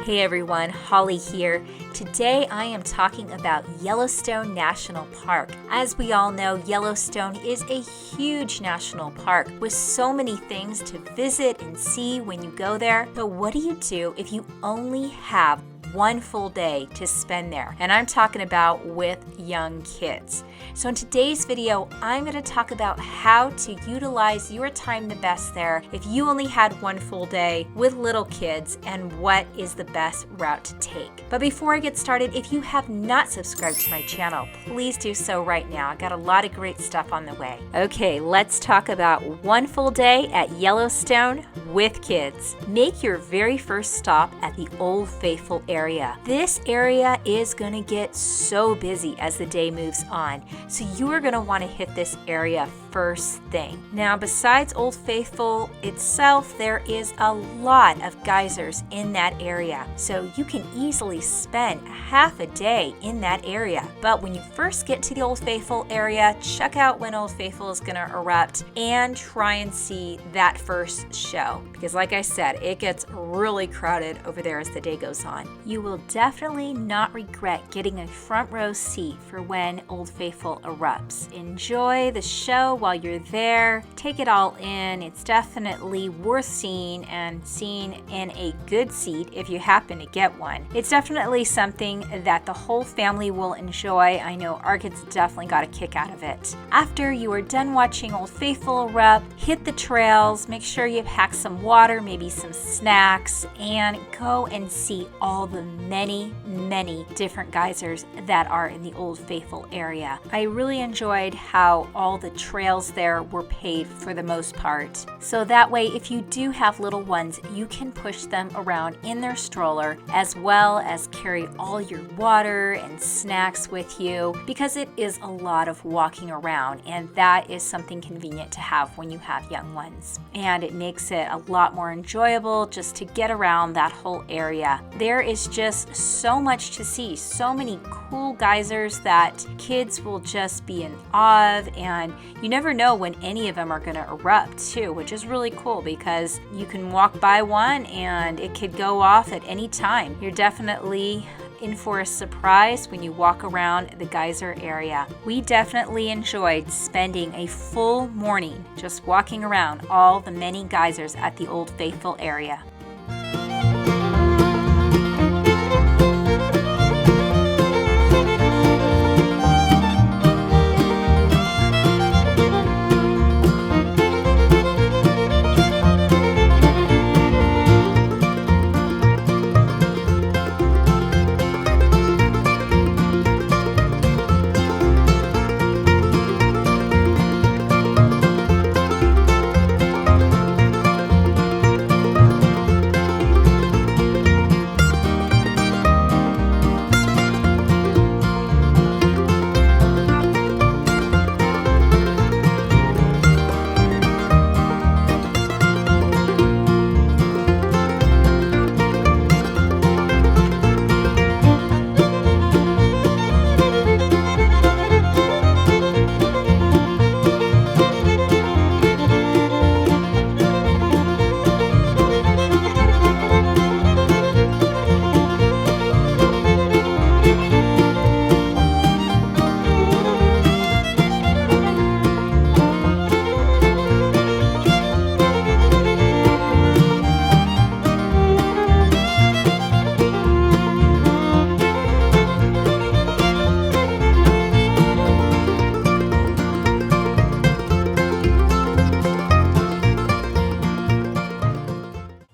Hey everyone, Holly here. Today I am talking about Yellowstone National Park. As we all know, Yellowstone is a huge national park with so many things to visit and see when you go there. But what do you do if you only have one full day to spend there? And I'm talking about with young kids. So in today's video, I'm going to talk about how to utilize your time the best there if you only had one full day with little kids and what is the best route to take. But before I get started, if you have not subscribed to my channel, please do so right now. I got a lot of great stuff on the way. Okay, let's talk about one full day at Yellowstone with kids. Make your very first stop at the Old Faithful area. This area is going to get so busy as the day moves on, so you are going to want to hit this area first thing. Now, besides Old Faithful itself, there is a lot of geysers in that area, so you can easily spend half a day in that area. But when you first get to the Old Faithful area, check out when Old Faithful is going to erupt and try and see that first show, because like I said, it gets really crowded over there as the day goes on. You will definitely not regret getting a front row seat for when Old Faithful erupts. Enjoy the show while you're there. Take it all in. It's definitely worth seeing, and seeing in a good seat if you happen to get one. It's definitely something that the whole family will enjoy. I know our kids definitely got a kick out of it. After you are done watching Old Faithful erupt, hit the trails, make sure you pack some water, maybe some snacks, and go and see all the many different geysers that are in the Old Faithful area. I really enjoyed how all the trails there were paved for the most part. So that way, if you do have little ones, you can push them around in their stroller, as well as carry all your water and snacks with you, because it is a lot of walking around, and that is something convenient to have when you have young ones. And it makes it a lot more enjoyable just to get around that whole area. There is just so much to see, so many cool geysers that kids will just be in awe of, and you never know when any of them are going to erupt too, which is really cool because you can walk by one and it could go off at any time. You're definitely in for a surprise when you walk around the geyser area. We definitely enjoyed spending a full morning just walking around all the many geysers at the Old Faithful area.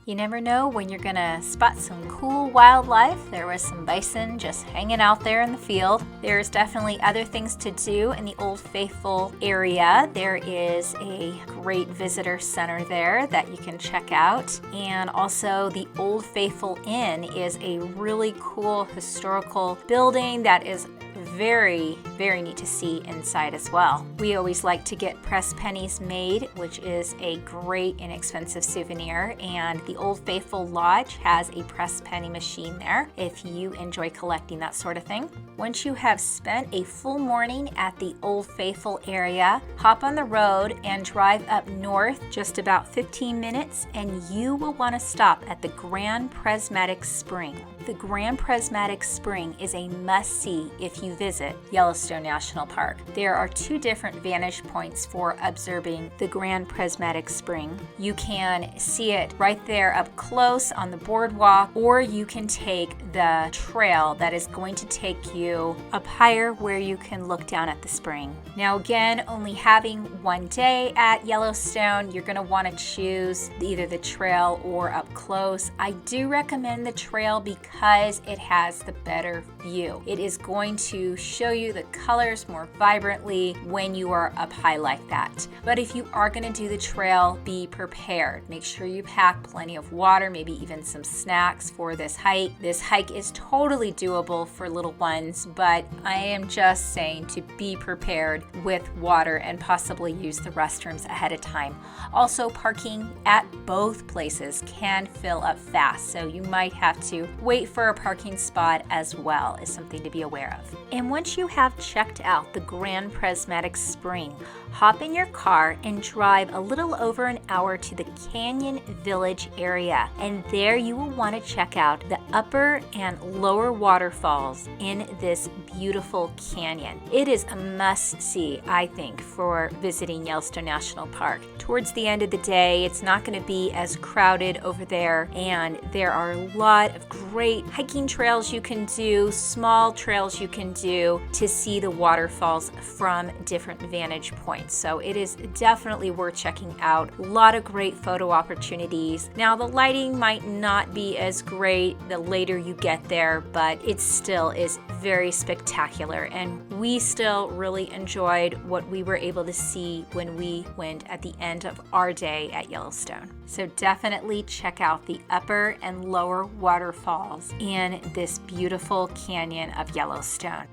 You never know when you're gonna spot some cool wildlife. There was some bison just hanging out there in the field. There's definitely other things to do in the Old Faithful area. There is a great visitor center there that you can check out. And also the Old Faithful Inn is a really cool historical building that is very, very neat to see inside as well. We always like to get pressed pennies made, which is a great inexpensive souvenir, and the Old Faithful Lodge has a pressed penny machine there if you enjoy collecting that sort of thing. Once you have spent a full morning at the Old Faithful area, hop on the road and drive up north just about 15 minutes, and you will want to stop at the Grand Prismatic Spring. The Grand Prismatic Spring is a must-see if you visit Yellowstone National Park. There are two different vantage points for observing the Grand Prismatic Spring. You can see it right there up close on the boardwalk, or you can take the trail that is going to take you up higher where you can look down at the spring. Now again, only having one day at Yellowstone, you're going to want to choose either the trail or up close. I do recommend the trail because it has the better view. It is going to show you the colors more vibrantly when you are up high like that. But if you are going to do the trail, be prepared. Make sure you pack plenty of water, maybe even some snacks for this hike. This hike is totally doable for little ones, but I am just saying to be prepared with water and possibly use the restrooms ahead of time. Also, parking at both places can fill up fast, so you might have to wait for a parking spot as well, is something to be aware of. And once you have checked out the Grand Prismatic Spring, hop in your car and drive a little over an hour to the Canyon Village area. And there you will want to check out the upper and lower waterfalls in this beautiful canyon. It is a must-see, I think, for visiting Yellowstone National Park. Towards the end of the day, it's not going to be as crowded over there, and there are a lot of great hiking trails you can do, small trails you can do to see the waterfalls from different vantage points. So it is definitely worth checking out. A lot of great photo opportunities. Now the lighting might not be as great the later you get there, but it still is very spectacular, and we still really enjoyed what we were able to see when we went at the end of our day at Yellowstone. So definitely check out the upper and lower waterfalls in this beautiful canyon of Yellowstone.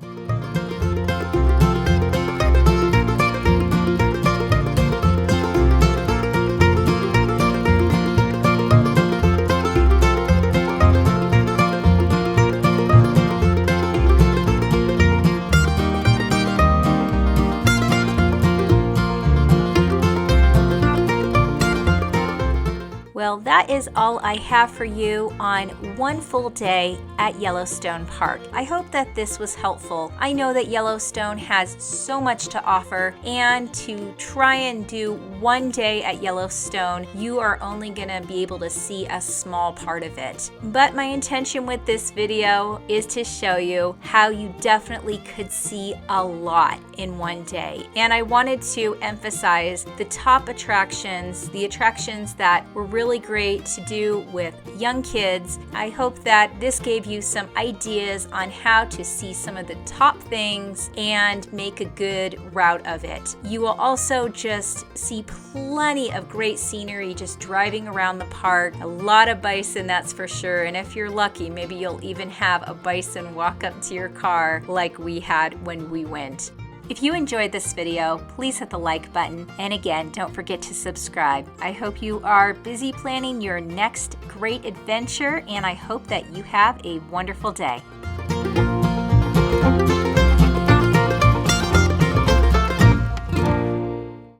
Well, that is all I have for you on one full day at Yellowstone Park. I hope that this was helpful. I know that Yellowstone has so much to offer, and to try and do one day at Yellowstone, you are only going to be able to see a small part of it. But my intention with this video is to show you how you definitely could see a lot in one day. And I wanted to emphasize the top attractions, the attractions that were really great to do with young kids. I hope that this gave you some ideas on how to see some of the top things and make a good route of it. You will also just see plenty of great scenery just driving around the park. A lot of bison, that's for sure. And if you're lucky, maybe you'll even have a bison walk up to your car like we had when we went. If you enjoyed this video, please hit the like button. And again, don't forget to subscribe. I hope you are busy planning your next great adventure, and I hope that you have a wonderful day.